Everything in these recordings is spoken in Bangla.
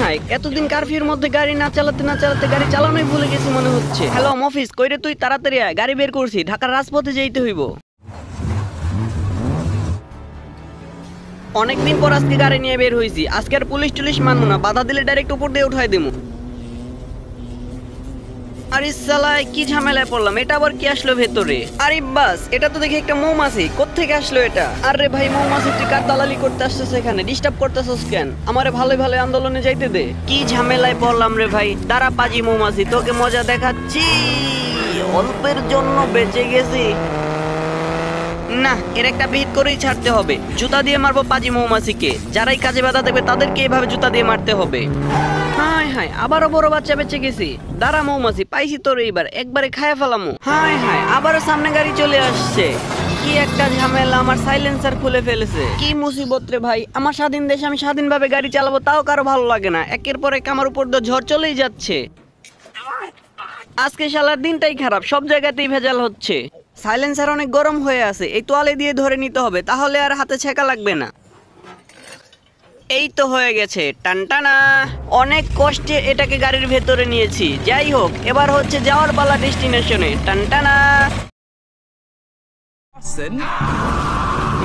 হায় এতদিন কারফিউর মধ্যে গাড়ি না চালাতে গাড়ি চালানোই ভুলে গেছি মনে হচ্ছে। হ্যালো মফিস, কইরে তুই তাড়াতাড়ি আয়, গাড়ি বের করছি, ঢাকার রাজপথে যেতে হইব। অনেকদিন পর আজকে গাড়ি নিয়ে বের হইছি। আজকে আর পুলিশ টুলিশ মানবো না, বাধা দিলে ডাইরেক্ট উপর দিয়ে উঠাই দেবো। আরে সালাই কি ঝামেলায় পড়লাম, এটা আবার কি আসলো ভেতরে? আরে বাস, এটা তো দেখি একটা মৌমাছি, কোত্থেকে আসলো এটা? আরে ভাই মৌমাছি, তুই কার দালালি করতে আসছিস এখানে? ডিস্টার্ব করতেছস কেন? আমারে ভালোই ভালো আন্দোলনে যাইতে দে। কি ঝামেলায় পড়লাম রে ভাই, দাঁড়া পাজি মৌমাছি, তোকে মজা দেখাচ্ছি। অল্পের জন্য বেঁচে গেছি। না, এর একটা বিহিত করেই ছাড়তে হবে। জুতা দিয়ে মারবো পাজি মৌমাছিকে, যারাই কাজে বাধা দেবে তাদেরকে এভাবে জুতা দিয়ে মারতে হবে। হায় হায়, আবারও বড় বাচ্চা বেঁচে গেছি। দাঁড়া মৌমাছি, পাইছি তোর এইবার, একবারে খায়া ফেলামু। হায় হায়, আবারও সামনে গাড়ি চলে আসছে। কি একটা ঝামেলা, আমার সাইলেন্সার খুলে ফেলেছে। কি মুসিবত রে ভাই, আমার স্বাধীন দেশে আমি স্বাধীনভাবে গাড়ি চালাবো, তাও কারো ভালো লাগে না। একের পর এক আমার উপর দিয়ে ঝড় চলেই যাচ্ছে। আজকে শালার দিনটাই খারাপ, সব জায়গাতেই ভেজাল হচ্ছে। সাইলেন্সার অনেক গরম হয়ে আছে, এই তোয়ালে দিয়ে ধরে নিতে হবে, তাহলে আর হাতে ছেঁকা লাগবে না। এই তো হয়ে গেছে, টানটানা। অনেক কষ্টে এটাকে গাড়ির ভেতরে নিয়েছি। যাই হোক, এবার হচ্ছে যাওয়ার পালা ডেস্টিনেশনে। টানটানা।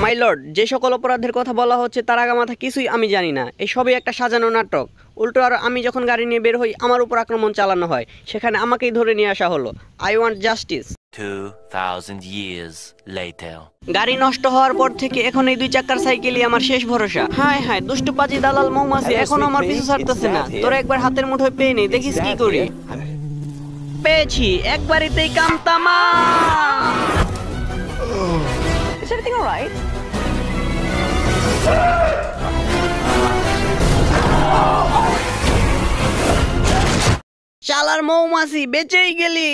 মাই লর্ড, যে সকল অপরাধের কথা বলা হচ্ছে তার আগামাথা কিছুই আমি জানি না। এই সবই একটা সাজানো নাটক। উল্টো আর আমি যখন গাড়ি নিয়ে বের হই, আমার উপর আক্রমণ চালানো হয়, সেখানে আমাকেই ধরে নিয়ে আসা হলো। I want justice. 2000 years later. গাড়ি নষ্ট হওয়ার পর থেকে এখন এই 2 চাকার সাইকেলই আমার শেষ ভরসা। হায় হায়, দুষ্টু পাজি দালাল মৌমাছি এখনো আমার পিছু ছাড়তেছে না। তোরা একবার হাতের মুঠোয় পেয়ে নেই, দেখিস কি করি। পেয়েছি, একবারিতেই কাম তামাম। Is everything all right? শালার মৌমাছি, বেঁচেই গেলি।